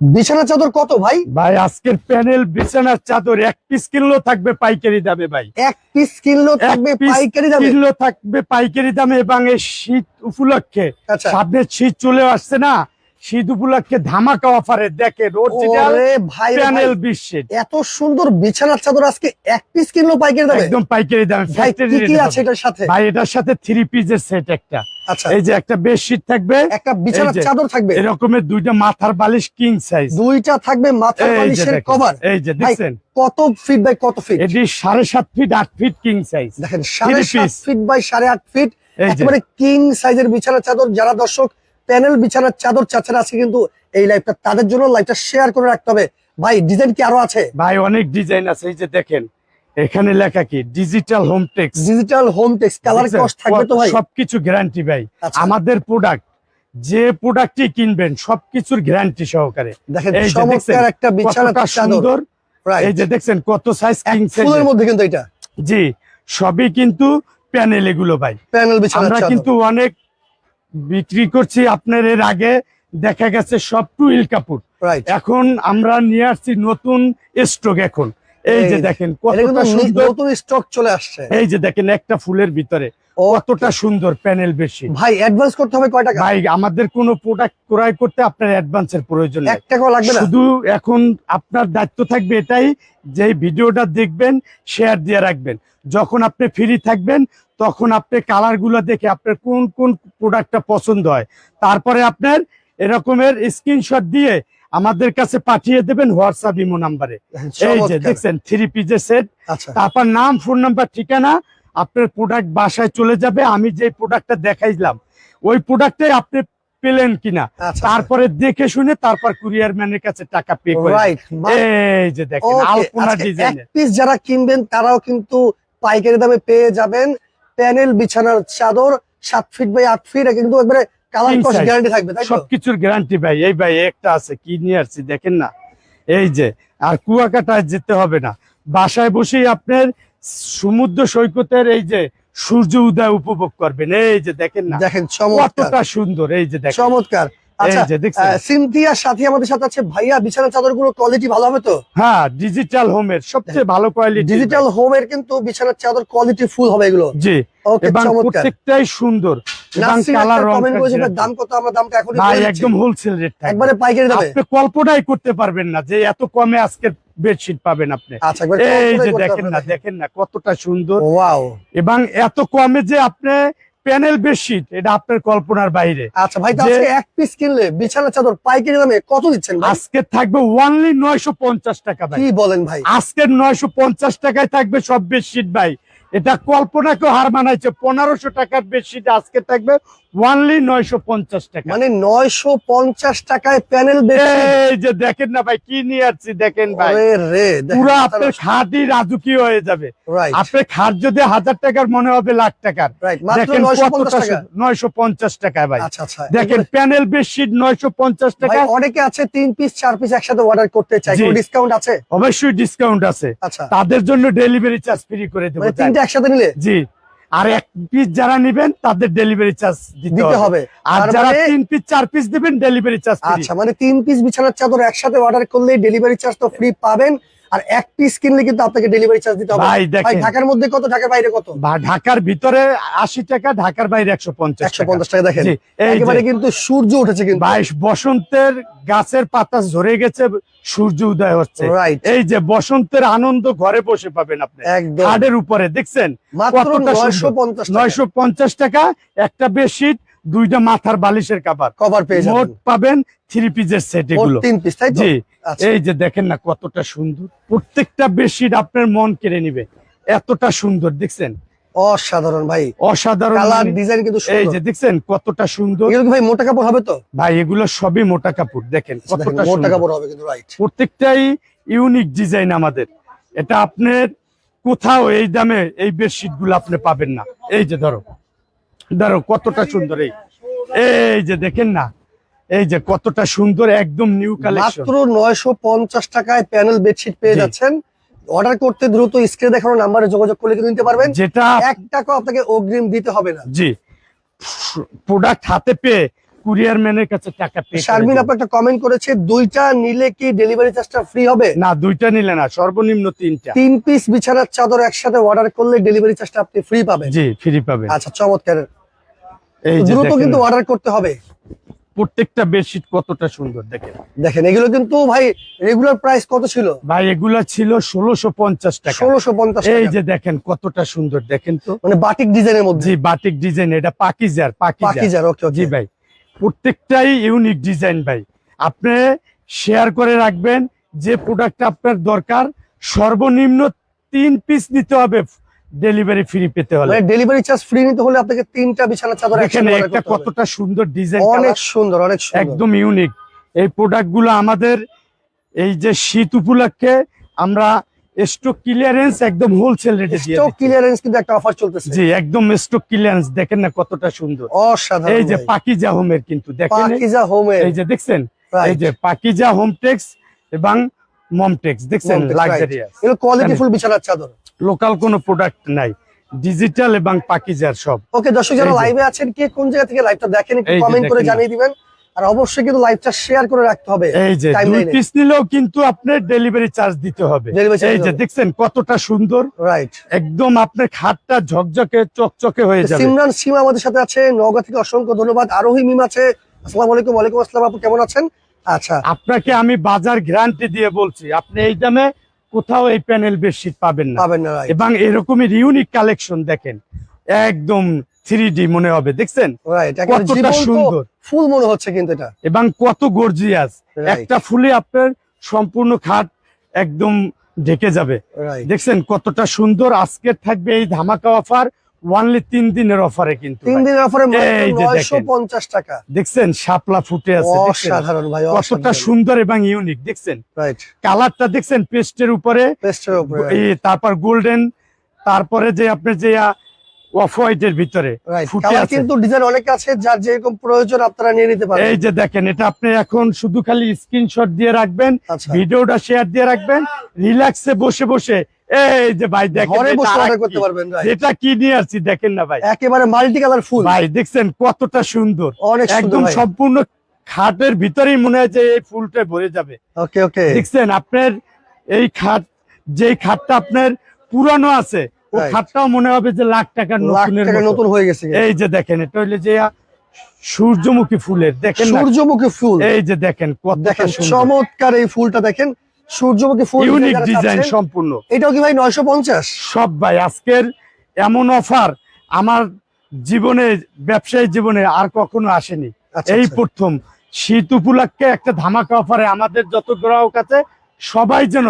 বিছানা চাদর কত ভাই? ভাই আজকের প্যানেল বিছানার চাদর এক পিস কিনলেও থাকবে পাইকারি দামে ভাই। এক পিস কিনলেও থাকবে পাইকারি দামে? কিনলেও থাকবে পাইকারি দামে এবং এই শীত উপলক্ষে আচ্ছা। সামনে শীত চলে আসছে না, শীত উপলক্ষে ধামাকা অফারে দেখেন অরিজিনাল প্যানেল বিশ্বের এত সুন্দর বিছানার চাদর আজকে এক পিস কিনলেও পাইকারি দামে? একদম পাইকারি দামে। ভাই কি আছে এটার সাথে? ভাই এটার সাথে 3 পিসের সেট একটা। আচ্ছা, এই যে একটা বেডশিট থাকবে, একটা বিছানার চাদর থাকবে, এরকমের দুইটা মাথার বালিশ কিং সাইজ, দুইটা থাকবে মাথার বালিশের কভার। এই যে দেখছেন কত ফিট বাই কত ফিট? এটি 7.5 ফিট 8 ফিট কিং সাইজ। দেখেন 7.5 ফিট বাই 8.5 ফিট একেবারে কিং সাইজের বিছানার চাদর। যারা দর্শক প্যানেল বিছানার চাদর চাচ্ছেন আছে কিন্তু এই লাইভটা তাদের জন্য, লাইভটা শেয়ার করে রাখতে হবে। ভাই ডিজাইন কি আরো আছে? ভাই অনেক ডিজাইন আছে। এই যে দেখেন এখানে লেখা কি digital home tax. Digital home tax colour cost থাকবে তো ভাই? সবকিছু গ্যারান্টি ভাই। আচ্ছা। আমাদের প্রোডাক্ট যে প্রোডাক্টই কিনবেন সবকিছুর গ্যারান্টি সহকারে। দেখেন চমৎকার একটা বিছানার চাদর। এই যে দেখছেন কত সাইজ কিং সাইজ ফুলের মধ্যে কিন্তু এটা। জি সবই কিন্তু প্যানেল এগুলো ভাই। প্যানেল বিছানার আমরা চাদর কিন্তু অনেক বিক্রি করছি আপনার এর আগে দেখা গেছে সব টুইল কাপড়। এখন আমরা নিয়ে আসছি নতুন স্টক। এখন এই যে দেখেন কতটা সুন্দর নতুন স্টক চলে আসছে। এই যে দেখেন একটা ফুলের ভিতরে কতটা সুন্দর প্যানেল বেশি। ভাই অ্যাডভান্স করতে হবে কয় টাকা? ভাই আমাদের কোনো প্রোডাক্ট ক্রয় করতে আপনার অ্যাডভান্সের প্রয়োজন নেই, 1 টাকাও লাগবে না। শুধু এখন আপনার দায়িত্ব থাকবে এটাই যে ভিডিওটা দেখবেন, শেয়ার দিয়ে রাখবেন। যখন আপনি ফ্রি থাকবেন তখন আপনি কালার গুলো দেখে আপনার কোন কোন প্রোডাক্টটা পছন্দ হয় তারপরে আপনার এরকমের স্ক্রিনশট দিয়ে আমাদের কাছে পাঠিয়ে দেবেন হোয়াটসঅ্যাপ ইমো নাম্বারে। এই যে দেখছেন 3 পিসের সেট, তারপর নাম, ফোন নাম্বার, ঠিকানা, আপনার প্রোডাক্ট বাসায় চলে যাবে। আমি যে প্রোডাক্টটা দেখাইলাম ওই প্রোডাক্টে আপনি পেলেন কিনা তারপরে দেখে শুনে তারপর কুরিয়ার ম্যানের কাছে টাকা পে করে। এই যে দেখেন আলপনা ডিজাইন। এক পিস যারা কিনবেন তারাও কিন্তু পাইকারি দামে পেয়ে যাবেন প্যানেল বিছানার চাদর 7 ফিট বাই 8 ফিট, কিন্তু একবারে কালার কস্ট গ্যারান্টি থাকবে তাই তো? সবকিছুর গ্যারান্টি ভাই। এই ভাই একটা আছে কি নিয়ে আসছি দেখেন না, এই যে আর কুয়াকাটায় যেতে হবে না, বাসায় বসেই আপনার সমুদ্র সৈকতের এই যে সূর্য উদয় উপভোগ করবেন। এই যে দেখেন না, দেখেন কতটা সুন্দর। এই যে দেখেন চমৎকার। আচ্ছা সিনথিয়ার সাথে আমাদের সাথে আছে ভাইয়া। বিছানার চাদরগুলো কোয়ালিটি ভালো হবে তো? হ্যাঁ ডিজিটাল হোমের সবচেয়ে ভালো কোয়ালিটি। ডিজিটাল হোমের কিন্তু বিছানার চাদর কোয়ালিটি ফুল হবে এগুলো। জি এবং প্রত্যেকটাই সুন্দর এবং কালার রং। দাম কত? আমরা দামটা এখন ভাই একদম হোলসেল রেট থাকবে, একবারে পাইকারি দামে। আপনি কল্পনাই করতে পারবেন না যে এত কমে আজকে বেডশিট পাবেন আপনি। এই যে দেখেন না কতটা সুন্দর। ওয়াও। এবং এত কমে যে আপনি প্যানেল বেডশিট, এটা আপনার কল্পনার বাইরে। আচ্ছা ভাই আজকে এক পিস কিনলে বিছানার চাদর পাইকারি দামে কত দিচ্ছেন ভাই? আজকে থাকবে অনলি 950 টাকা ভাই। কি বলেন ভাই? আজকে 950 টাকায় থাকবে সব বেডশিট ভাই। এটা কল্পনাকে হার মানাইছে। 1500 টাকার বেডশিট আজকে থাকবে অনলি 950 টাকা। মানে 950 টাকায় প্যানেল বেডশিট। এই যে দেখেন না ভাই কি নিয়ে আসছি দেখেন ভাই। পুরো আপনার খাটই রাজুকি হয়ে যাবে। আপনার খাট যদি 1000 টাকার মনে হবে লাখ টাকার। দেখেন 950 টাকায় ভাই। দেখেন প্যানেল বেডশিট 950 টাকা। অনেকে আছে 3 পিস 4 পিস একসাথে অর্ডার করতে চায়, কোনো ডিসকাউন্ট আছে? অবশ্যই ডিসকাউন্ট আছে। তাদের জন্য ডেলিভারি চার্জ ফ্রি করে দেব। তিনটা একসাথে নিলে? জি। আর এক পিস যারা নিবেন তাদের ডেলিভারি চার্জ দিতে হবে। আর যারা 3 পিস 4 পিস দিবেন ডেলিভারি চার্জ ফ্রি। আচ্ছা মানে 3 পিস বিছানার চাদর একসাথে অর্ডার করলে ডেলিভারি চার্জ তো ফ্রি পাবেন, আর এক পিস কিনলে কিন্তু আপনাকে ডেলিভারি চার্জ দিতে হবে। ভাই ঢাকার মধ্যে কত, ঢাকার বাইরে কত? ঢাকার ভিতরে 80 টাকা, ঢাকার বাইরে 150 টাকা। দেখেন একেবারে কিন্তু সূর্য উঠেছে কিন্তু। ভাই বসন্তের গাছের পাতা ঝরে গেছে, সূর্য উদয় হচ্ছে। এই যে বসন্তের আনন্দ ঘরে বসে পাবেন আপনি খাটের উপরে। দেখছেন মাত্র 950 টাকা একটা বেডশিট, দুইটা মাথার বালিশের কভার পেয়ে যাবেন। মোট পাবেন 3 পিসের সেট এগুলো। 3 পিস তাই তো? জি। এই যে দেখেন না কতটা সুন্দর, প্রত্যেকটা বেডশিট আপনার মন কেড়ে নিবে, এতটা সুন্দর। দেখছেন অসাধারণ ভাই, অসাধারণ কালার ডিজাইন কিন্তু সুন্দর। এই যে দেখছেন কতটা সুন্দর। এগুলো ভাই মোটা কাপড় হবে তো? ভাই এগুলো সবই মোটা কাপড়। দেখেন কতটা মোটা কাপড় হবে কিন্তু। রাইট, প্রত্যেকটাই ইউনিক ডিজাইন আমাদের। এটা আপনার কোথাও এই দামে এই বেডশিট গুলো আপনি পাবেন না। এই যে ধরো কতটা সুন্দর। এই যে দেখেন না, এই যে কতটা সুন্দর, একদম নিউ কালেকশন। মাত্র 950 টাকায় প্যানেল বেডশিট পেয়ে যাচ্ছেন। অর্ডার করতে দ্রুত স্ক্রিনে দেখানো নম্বরে যোগাযোগ করে নিতে পারবেন, যেটা 1 টাকা আপনাকে অগ্রিম দিতে হবে না। জি, প্রোডাক্ট হাতে পেয়ে কুরিয়ার ম্যানের কাছে টাকা পে শারমিন আপু একটা কমেন্ট করেছে, দুইটা নিলে কি ডেলিভারি চার্জটা ফ্রি হবে? না, দুইটা নিলে না, সর্বনিম্ন তিনটা। 3 পিস বিছানার চাদর একসাথে অর্ডার করলে ডেলিভারি চার্জটা আপনি ফ্রি পাবেন। জি, ফ্রি পাবেন। আচ্ছা, চমৎকার। এই যে দ্রুত দেখেন, কিন্তু অর্ডার করতে হবে। প্রত্যেকটা বেডশিট কতটা সুন্দর দেখেন। দেখেন এগুলো কিন্তু ভাই রেগুলার প্রাইস কত ছিল ভাই এগুলা ছিল 1650 টাকা। 1650 এই টাকা। যে দেখেন কতটা সুন্দর, দেখেন তো। মানে বাটিক ডিজাইনের মধ্যে। জি, বাটিক ডিজাইন, এটা পাকিজার। পাকিজার, ওকে ওকে। জি ভাই, প্রত্যেকটাই ইউনিক ডিজাইন ভাই। আপনি শেয়ার করে রাখবেন, যে প্রোডাক্ট আপনার দরকার সর্বনিম্ন 3 পিস নিতে হবে, ডেলিভারি ফ্রি পেতে হলে। মানে ডেলিভারি চার্জ ফ্রি নিতে হলে আপনাকে 3টা বিছানার চাদর দেখেন একসাথে অর্ডার একটা করতে হবে। কতটা সুন্দর ডিজাইন, অনেক সুন্দর, অনেক সুন্দর। একদম ইউনিক। এই প্রোডাক্ট গুলো আমাদের এই যে শীত উপলক্ষে আমরা স্টক ক্লিয়ারেন্স একদম হোলসেল রেটে দিয়ে স্টক দিচ্ছি। ক্লিয়ারেন্স কিন্তু একটা অফার চলতেছে। জি, একদম স্টক ক্লিয়ারেন্স, দেখেন না কতটা সুন্দর। অসাধারণ। এই যে ভাই। পাকিজা হোমের কিন্তু দেখেন, পাকিজা হোমে। এই যে দেখছেন, Right. এই যে পাকিজা হোমটেক্স এবং মমটেক্স দেখছেন, Momtex, right. লাক্সারিয়াস। এগুলো কোয়ালিটি ফুল বিছানার চাদর। লোকাল কোনো প্রোডাক্ট নাই, ডিজিটাল এবং পাকিজার সব। ওকে দর্শক যারা এই যে। লাইভে আছেন, কে কোন জায়গা থেকে লাইভটা দেখেন একটু এই যে কমেন্ট করে দেখেন না। জানিয়ে দিবেন। আর অবশ্যই কিন্তু লাইভটা শেয়ার করে রাখতে হবে। এই যে 2 টাইমলাইনে। পিস নিলেও কিন্তু আপনার ডেলিভারি চার্জ দিতে হবে। Delivery charge এই দিতে যে হবে। দেখছেন কতটা সুন্দর, রাইট। একদম আপনার খাটটা ঝকঝকে চকচকে হয়ে যাবে। সিমরান সীমা আমাদের সাথে আছে নওগাঁ থেকে, অসংখ্য ধন্যবাদ। আরোহী মিম আছে, আসসালামু আলাইকুম। ওয়ালাইকুম আসসালাম আপু, কেমন আছেন? আচ্ছা, আপনাকে আমি বাজার গ্যারান্টি দিয়ে বলছি, আপনি এই দামে কোথাও এই প্যানেল বেডশিট পাবেন না। পাবেন না। রাইট এবং এরকমই ইউনিক কালেকশন দেখেন, একদম 3D মনে হবে, দেখছেন রাইট। কতটা সুন্দর, ফুল মনে হচ্ছে কিন্তু এটা। এবং কত গর্জিয়াস। Right. একটা ফুলে আপনার সম্পূর্ণ খাট একদম ঢেকে যাবে। রাইট। দেখছেন কতটা সুন্দর। আজকে থাকবে এই ধামাকা অফার, ওয়ানলি 3 দিনের অফারে কিন্তু 3 ভাই। দিনের অফারে এই যে দেখেন। 950 টাকা। দেখছেন শাপলা ফুটে আছে, দেখছেন অসাধারণ ভাই, কতটা সুন্দর এবং ইউনিক। দেখছেন রাইট। কালারটা, দেখছেন পেস্টের উপরে, পেস্টের উপরে। তারপর গোল্ডেন, তারপরে যে আপনার যে অফ হোয়াইটের ভিতরে রাইট। ফুটে কালার আছে। কিন্তু ডিজাইন অনেক আছে, যার যেরকম প্রয়োজন আপনারা নিয়ে নিতে পারেন। এই যে দেখেন, এটা আপনি এখন শুধু খালি স্ক্রিনশট দিয়ে রাখবেন, আচ্ছা। ভিডিওটা শেয়ার দিয়ে রাখবেন, রিল্যাক্সে বসে বসে এই যে ভাই দেখেন, ঘরে এটা বসে আর অর্ডার কি? করতে পারবেন। রাইট। এটা কি নিয়ে আসছি দেখেন না ভাই, একেবারে মাল্টি কালার ফুল। ভাই দেখছেন কতটা সুন্দর, অনেক সুন্দর একদম ভাই। সম্পূর্ণ খাটের ভিতরেই মনে হয় যে এই ফুলটা ভরে যাবে। ওকে ওকে। দেখছেন আপনার এই খাট, যে খাটটা আপনার পুরানো আছে, ও Right. খাটটাও মনে হবে যে লাখ টাকার লাখ নতুনের টাকা মতো। নতুন হয়ে গেছে। এই যে দেখেন, এটা হইলে যে সূর্যমুখী ফুলের, দেখেন না? সূর্যমুখী ফুল। এই যে দেখেন কতটা দেখেন সুন্দর, চমৎকার এই ফুলটা দেখেন, সূর্যমুখী ফুল। ইউনিক যারা ডিজাইন চাচ্ছেন, সম্পূর্ণ। এটাও কি ভাই 950? সব ভাই আজকের এমন অফার আমার জীবনে, ব্যবসায়ী জীবনে আর কখনো আসেনি। আচ্ছা, এই আচ্ছা। প্রথম শীত উপলক্ষে একটা ধামাকা অফারে আমাদের যত গ্রাহক আছে সবাই যেন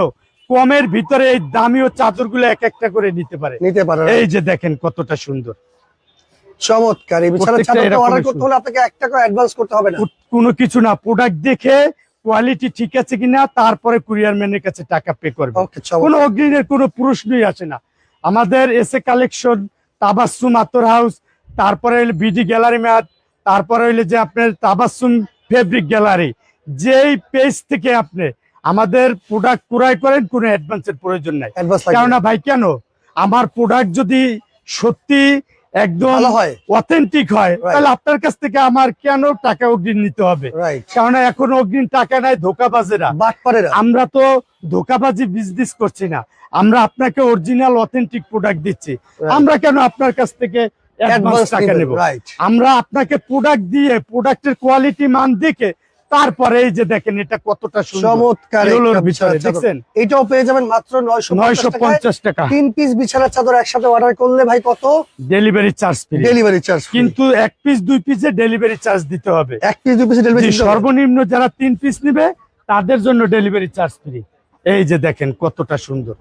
কমের ভিতরে এই দামিও চাদরগুলো এক একটা করে নিতে পারে। নিতে পারেন। এই যে দেখেন কতটা সুন্দর, চমৎকার। এই বিছানার প্রত্যেকটা চাদরটা এরকমই অর্ডার করতে হলে আপনাকে 1 টাকা অ্যাডভান্স করতে হবে না। কোনো কিছু না, প্রোডাক্ট দেখে কোয়ালিটি ঠিক আছে কিনা তারপরে কুরিয়ার ম্যানের কাছে টাকা পে করবে। ওকে, চমৎকার। কোনো অগ্রিমের কোনো প্রশ্নই আসে না। আমাদের এসে কালেকশন, তাবাসসুম আতর হাউস, তারপরে হইলে বিডি গ্যালারি ম্যাট, তারপরে হইলে যে আপনার তাবাসসুম ফেব্রিক গ্যালারি, যেই পেজ থেকে আপনি আমাদের প্রোডাক্ট ক্রয় করেন কোনো অ্যাডভান্সের প্রয়োজন নাই। অ্যাডভান্স লাগবে। কেননা ভাই কেন, আমার প্রোডাক্ট যদি সত্যি একদম ভালো হয়। অথেন্টিক হয়, Right. তাহলে আপনার কাছ থেকে আমার কেন টাকা অগ্রিম নিতে হবে? রাইট। কেননা এখন অগ্রিম টাকা নাই ধোকাবাজেরা। বাটপারেরা। আমরা তো ধোকাবাজি বিজনেস করছি না, আমরা আপনাকে অরিজিনাল অথেন্টিক প্রোডাক্ট দিচ্ছি। আমরা কেন আপনার কাছ থেকে অ্যাডভান্স টাকা নেব? রাইট। আমরা আপনাকে প্রোডাক্ট দিয়ে প্রোডাক্টের কোয়ালিটি মান দেখে তারপরে এই যে দেখেন এটা কতটা সুন্দর, চমৎকার এগুলোর একটা ভিতরে বিছানার চাদর। দেখছেন এটাও পেয়ে যাবেন মাত্র 950 টাকায়। 950 টাকা। 3 পিস বিছানার চাদর একসাথে অর্ডার করলে ভাই কত? Delivery charge free, delivery charge কিন্তু 1 পিস 2 পিসে ডেলিভারি চার্জ দিতে হবে। 1 পিস 2 পিস ডেলিভারি যে চার্জ। সর্বনিম্ন যারা 3 পিস নিবে তাদের জন্য ডেলিভারি চার্জ ফ্রি। এই যে দেখেন কতটা সুন্দর,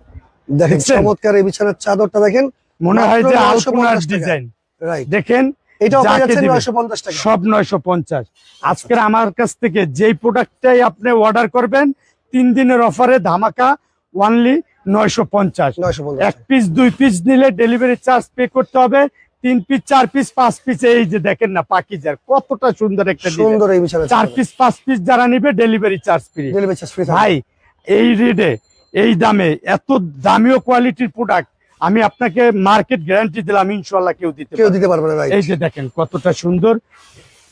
দেখেন দেখছেন? চমৎকার এই বিছানার চাদরটা দেখেন, মনে হয় যে মাত্র আলপনার 950 টাকা। ডিজাইন। রাইট। দেখেন এটাও পেয়ে যাকে যাচ্ছেন দিবেন, 950 টাকা। সব 950। আজকের আমার কাছ থেকে যেই প্রোডাক্টটাই আপনি অর্ডার করবেন 3 দিনের অফারে ধামাকা, অনলি 950। 950 1 পিস 2 পিস নিলে ডেলিভারি চার্জ পে করতে হবে। 3 পিস 4 পিস 5 পিস, এই যে দেখেন না পাকিজার কতটা সুন্দর একটা ডিজাইন। সুন্দর এই বিছানার 4 পিস 5 পিস যারা নিবে delivery charge free. Delivery charge free. ভাই এই রেটে এই দামে এত দামিও কোয়ালিটির প্রোডাক্ট আমি আপনাকে মার্কেট গ্যারান্টি দিলাম ইনশাআল্লাহ কেউ দিতে কেউ পারবে না। দিতে পারবে না। রাইট। এই যে দেখেন কতটা সুন্দর,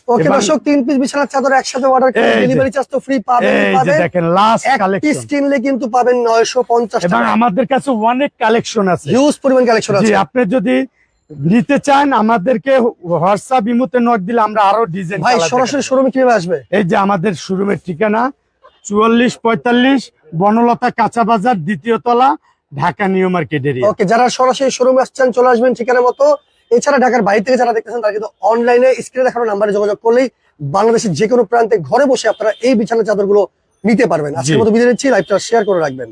ওকে এবং দর্শক 3 পিস বিছানার চাদর একসাথে অর্ডার করে এই যে, ডেলিভারি চার্জ তো ফ্রি পাবেন এই যে পাবেন। দেখেন লাস্ট এক পিস কালেকশন, কিনলে কিন্তু পাবেন 950 এবং টাকা। আমাদের কাছে অনেক কালেকশন আছে। হিউজ পরিমাণ কালেকশন জি, আছে। আপনি যদি নিতে চান আমাদেরকে হোয়াটসঅ্যাপ ইমোতে নক দিলে আমরা আরো ডিজাইন। ভাই সরাসরি শোরুমে কিভাবে আসবে? এই যে আমাদের শোরুমের ঠিকানা 4445 বনলতা কাঁচা বাজার, 2য় তলা, ঢাকা নিউ মার্কেট এরিয়া। ওকে, যারা সরাসরি শোরুমে আসছেন চলে আসবেন ঠিকানা মতো। এছাড়া ঢাকার বাইরে থেকে যারা দেখতেছেন তারা কিন্তু অনলাইনে স্ক্রিনে দেখানো নাম্বারে যোগাযোগ করলেই বাংলাদেশের যে কোনো প্রান্তে ঘরে বসে আপনারা এই বিছানার চাদরগুলো নিতে পারবেন। আজকের জি। মতো বিদায় নিচ্ছি, লাইভটা শেয়ার করে রাখবেন।